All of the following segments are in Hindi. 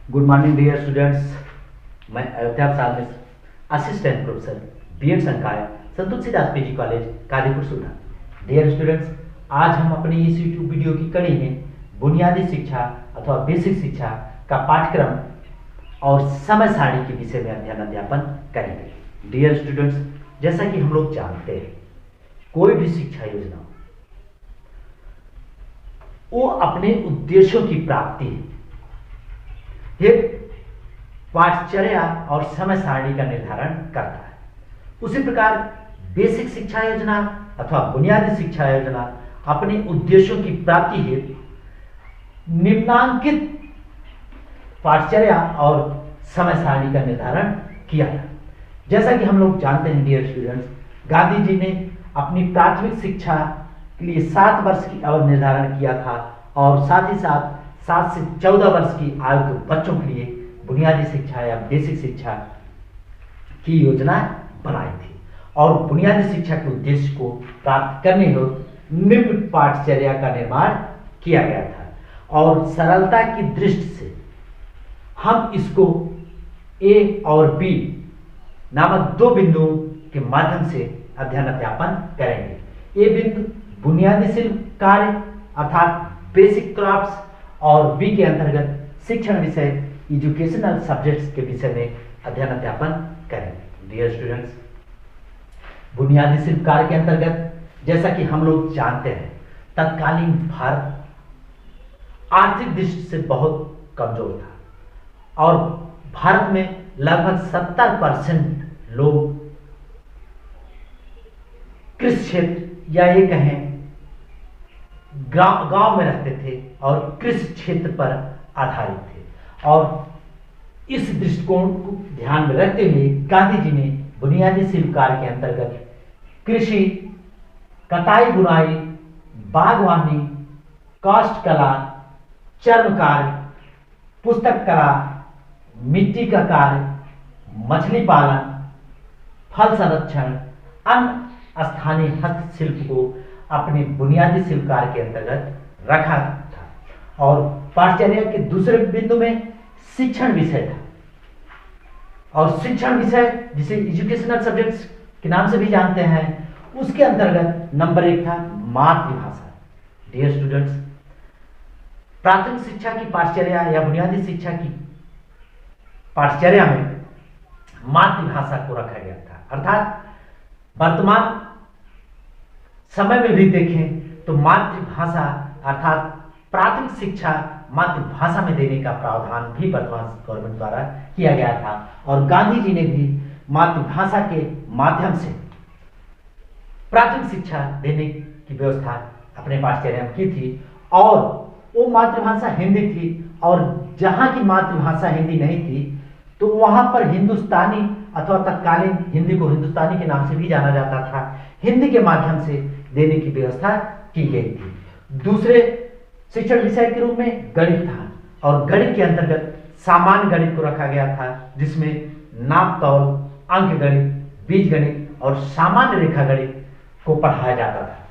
Good morning dear students. मैं Ayodhya Prasad Mishra, assistant professor BEd संकाय Santoshi Das PG college Kadipur Sudha. Dear students, आज हम अपनी इस यूट्यूब वीडियो की कड़ी में बुनियादी शिक्षा अथवा बेसिक शिक्षा का पाठ्यक्रम और समय सारणी के विषय में अध्यापन करेंगे। डियर स्टूडेंट्स, जैसा कि हम लोग जानते हैं, कोई भी शिक्षा योजना वो अपने उद्देश्यों की प्राप्ति ये पाठचर्या और समय सारणी का निर्धारण करता है। उसी प्रकार बेसिक शिक्षा योजना अथवा बुनियादी शिक्षा योजना अपने उद्देश्यों की प्राप्ति हेतु निम्नांकित पाठचर्या और समय सारणी का निर्धारण किया था। जैसा कि हम लोग जानते हैं डियर स्टूडेंट्स, गांधी जी ने अपनी प्राथमिक शिक्षा के लिए 7 वर्ष की अवधि निर्धारण किया था और साथ ही साथ 7 से 14 वर्ष की आयु के बच्चों के लिए बुनियादी शिक्षा या बेसिक शिक्षा की योजना बनाई थी और बुनियादी शिक्षा के उद्देश्य को प्राप्त करने हेतु निम्न पाठचर्या का निर्माण किया गया था। और सरलता की दृष्टि से हम इसको ए और बी नामक 2 बिंदुओं के माध्यम से अध्यापन करेंगे। ए बिंदु बुनियादी शिल्प कार्य अर्थात बेसिक क्राफ्ट्स और बी के अंतर्गत शिक्षण विषय एजुकेशनल सब्जेक्ट्स के विषय में अध्यापन करेंगे। डियर स्टूडेंट्स, बुनियादी शिल्प कार्य के अंतर्गत जैसा कि हम लोग जानते हैं, तत्कालीन भारत आर्थिक दृष्टि से बहुत कमजोर था और भारत में लगभग 70% लोग कृषि क्षेत्र या ये कहें गांव में रहते थे और कृषि क्षेत्र पर आधारित थे। और इस दृष्टिकोण को ध्यान में रखते हुए गांधी जी ने बुनियादी शिल्प कार्य के अंतर्गत कृषि, कताई बुनाई, बागवानी, काष्ठ कला, चर्म कार्य, पुस्तक कला, मिट्टी का कार्य, मछली पालन, फल संरक्षण, अन्य स्थानीय हस्तशिल्प को अपने बुनियादी शिल्प कार्य के अंतर्गत रखा था। और पाठचर्या के दूसरे बिंदु में शिक्षण विषय था और शिक्षण विषय जिसे एजुकेशनल सब्जेक्ट्स के नाम से भी जानते हैं, उसके अंतर्गत नंबर 1 था मातृभाषा। डियर स्टूडेंट्स, प्राथमिक शिक्षा की पाठचर्या या बुनियादी शिक्षा की पाठचर्या में मातृभाषा को रखा गया था। अर्थात वर्तमान समय में भी देखें तो मातृभाषा अर्थात प्राथमिक शिक्षा मातृभाषा में देने का प्रावधान भी वर्तमान गवर्नमेंट द्वारा किया गया था और गांधी जी ने भी मातृभाषा के माध्यम से प्राथमिक शिक्षा देने की व्यवस्था अपने पाठचर्या में की थी। और वो मातृभाषा हिंदी थी और जहां की मातृभाषा हिंदी नहीं थी तो वहां पर हिंदुस्तानी अथवा तत्कालीन हिंदी को हिंदुस्तानी के नाम से भी जाना जाता था, हिंदी के माध्यम से देने की व्यवस्था की गई थी। दूसरे शिक्षण विषय के रूप में गणित था और गणित के अंतर्गत सामान्य गणित को रखा गया था जिसमें नाप तौल, अंक गणित, बीज गणित और सामान्य रेखा गणित को पढ़ाया जाता था।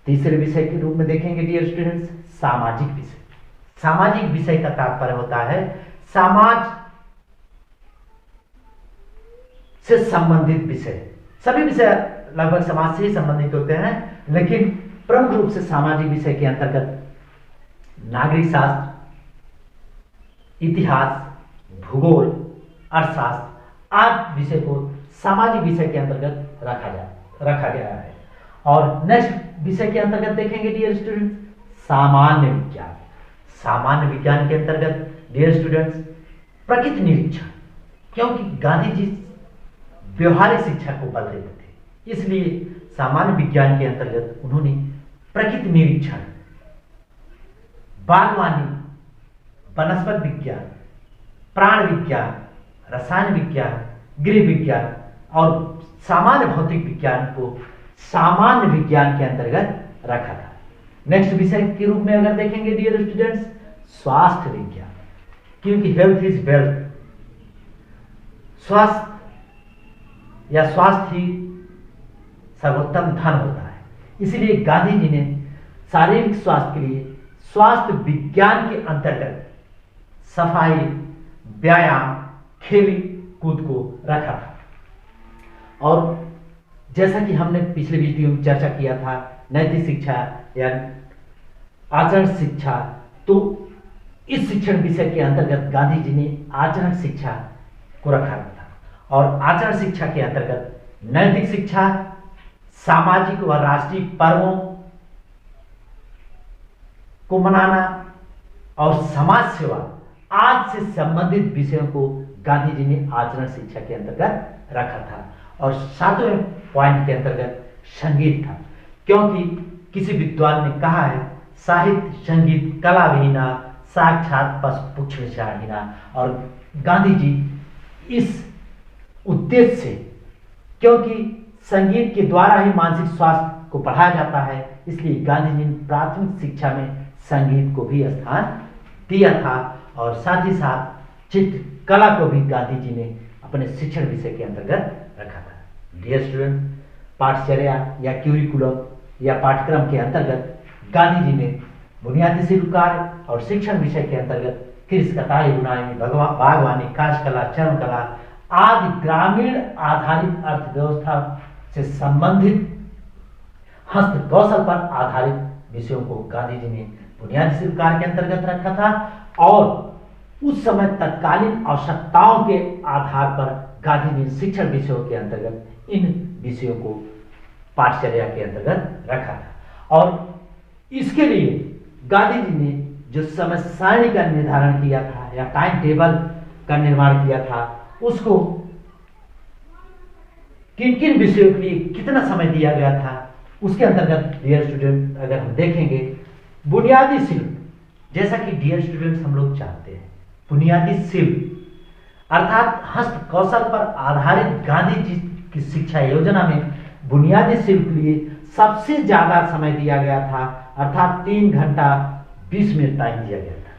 तीसरे विषय के रूप में देखेंगे डियर स्टूडेंट्स, सामाजिक विषय। सामाजिक विषय का तात्पर्य होता है समाज से संबंधित विषय। सभी विषय लगभग समाज से ही संबंधित होते हैं, लेकिन प्रमुख रूप से सामाजिक विषय के अंतर्गत नागरिक शास्त्र, इतिहास, भूगोल, अर्थशास्त्र आदि विषय को सामाजिक विषय के अंतर्गत रखा गया है। और नेक्स्ट विषय के अंतर्गत देखेंगे डियर स्टूडेंट्स, सामान्य विज्ञान। सामान्य विज्ञान के अंतर्गत डियर स्टूडेंट्स प्रकृति निरीक्षण, क्योंकि गांधी जी व्यवहारिक शिक्षा को बल देते थे, इसलिए सामान्य विज्ञान के अंतर्गत उन्होंने प्रकृति निरीक्षण, बागवानी, वनस्पति विज्ञान, प्राण विज्ञान, रसायन विज्ञान, गृह विज्ञान और सामान्य भौतिक विज्ञान को सामान्य विज्ञान के अंतर्गत रखा था। नेक्स्ट विषय के रूप में अगर देखेंगे डियर स्टूडेंट्स, स्वास्थ्य विज्ञान, क्योंकि हेल्थ इज वेल्थ, स्वास्थ्य या स्वास्थ्य ही सर्वोत्तम धन होता है, इसलिए गांधी जी ने शारीरिक स्वास्थ्य के लिए स्वास्थ्य विज्ञान के अंतर्गत सफाई, व्यायाम, खेल कूद को रखा था। और जैसा कि हमने पिछले वीडियो में चर्चा किया था, नैतिक शिक्षा या आचरण शिक्षा, तो इस शिक्षण विषय के अंतर्गत गांधी जी ने आचरण शिक्षा को रखा था। और आचरण शिक्षा के अंतर्गत नैतिक शिक्षा, सामाजिक व राष्ट्रीय पर्वों को मनाना और समाज सेवा आज से संबंधित विषयों को गांधी जी ने आचरण शिक्षा के अंतर्गत रखा था। और सातवें पॉइंट के अंतर्गत संगीत था, क्योंकि किसी विद्वान ने कहा है, साहित्य, संगीत, कला विहीना साक्षात पशुपक्षीहीना। और गांधी जी इस उद्देश्य से, क्योंकि संगीत के द्वारा ही मानसिक स्वास्थ्य को बढ़ाया जाता है, इसलिए गांधी जी ने प्राथमिक शिक्षा में संगीत को भी स्थान दिया था। और साथ ही साथ चित्रकला को भी गांधी जी ने अपने शिक्षण विषय के अंतर्गत रखा था। डियर स्टूडेंट, पाठचर्या या क्यूरिकुलम या पाठ्यक्रम के अंतर्गत गांधी जी ने बुनियादी शिल्प कार्य और शिक्षण विषय के अंतर्गत कृषि, कताई, बुनाई, बागवानी, काष्ठकला, चर्मकला आदि ग्रामीण आधारित अर्थव्यवस्था से संबंधित हस्त कौशल पर आधारित विषयों को गांधी जी ने बुनियादी शिल्प कार्य के अंतर्गत रखा था। और उस समय तत्कालीन आवश्यकताओं के आधार पर गांधी जी ने शिक्षण विषयों के अंतर्गत इन विषयों को पाठचर्या के अंतर्गत रखा था। और इसके लिए गांधी जी ने जो समय सारणी का निर्धारण किया था या टाइम टेबल का निर्माण किया था, उसको किन किन विषयों के लिए कितना समय दिया गया था, उसके अंतर्गत डियर स्टूडेंट अगर हम देखेंगे, बुनियादी शिल्प, जैसा कि डियर स्टूडेंट्स हम लोग चाहते हैं, बुनियादी शिल्प अर्थात हस्त कौशल पर आधारित गांधी जी की शिक्षा योजना में बुनियादी शिल्प के लिए सबसे ज्यादा समय दिया गया था, अर्थात 3 घंटा 20 मिनट टाइम दिया गया था।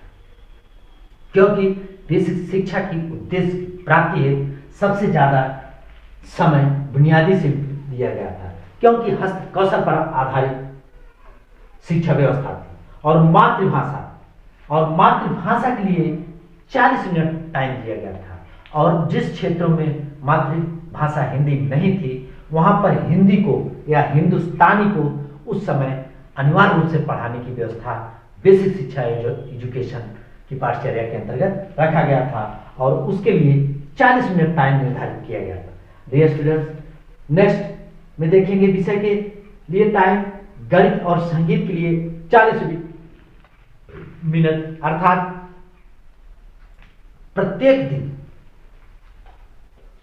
क्योंकि बेसिक शिक्षा की उद्देश्य प्राप्ति है, सबसे ज्यादा समय बुनियादी शिल्प दिया गया था, क्योंकि हस्त कौशल पर आधारित शिक्षा व्यवस्था थी। और मातृभाषा के लिए 40 मिनट टाइम दिया गया था। और जिस क्षेत्रों में मातृभाषा हिंदी नहीं थी, वहां पर हिंदी को या हिंदुस्तानी को उस समय अनिवार्य रूप से पढ़ाने की व्यवस्था बेसिक शिक्षा एजुकेशन की पाठचर्या के अंतर्गत रखा गया था। और उसके लिए 40 मिनट टाइम निर्धारित किया गया था। डियर स्टूडेंट्स, नेक्स्ट में देखेंगे विषय के लिए टाइम, गणित और संगीत के लिए 40 मिनट, अर्थात प्रत्येक दिन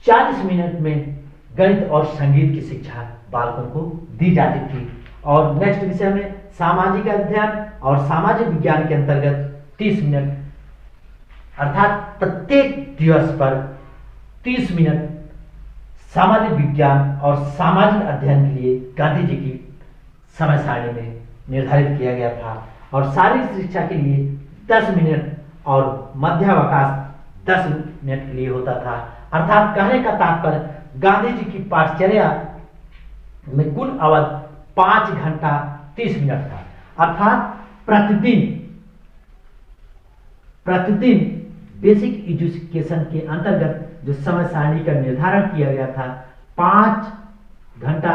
40 मिनट में गणित और संगीत की शिक्षा बालकों को दी जाती थी। और नेक्स्ट विषय में सामाजिक अध्ययन और सामाजिक विज्ञान के अंतर्गत 30 मिनट, अर्थात प्रत्येक दिवस पर 30 मिनट सामाजिक विज्ञान और सामाजिक अध्ययन के लिए गांधी जी की समय सारणी में निर्धारित किया गया था। और शारीरिक शिक्षा के लिए 10 मिनट और मध्यावकाश 10 मिनट के लिए होता था। अर्थात कहने का तात्पर्य, गांधी जी की पाठचर्या में कुल अवधि 5 घंटा 30 मिनट था। अर्थात प्रतिदिन बेसिक एजुकेशन के अंतर्गत जो समय सारणी का निर्धारण किया गया था, 5 घंटा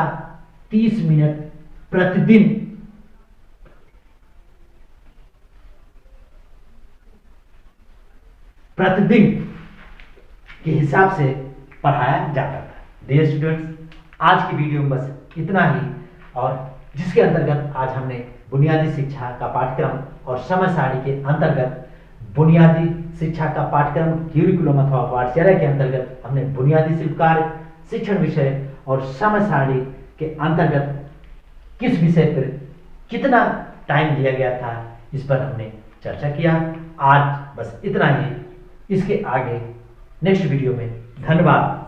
30 मिनट प्रतिदिन के हिसाब से पढ़ाया जाता था। डियर स्टूडेंट्स, आज की वीडियो में बस इतना ही, और जिसके अंतर्गत आज हमने बुनियादी शिक्षा का पाठ्यक्रम और समय सारणी के अंतर्गत बुनियादी शिक्षा का पाठ्यक्रम क्यूरिकुलम अथवा पाठचर्या के अंतर्गत हमने बुनियादी शिल्प कार्य, शिक्षण विषय और समय सारणी के अंतर्गत किस विषय पर कितना टाइम दिया गया था, इस पर हमने चर्चा किया। आज बस इतना ही, इसके आगे नेक्स्ट वीडियो में। धन्यवाद।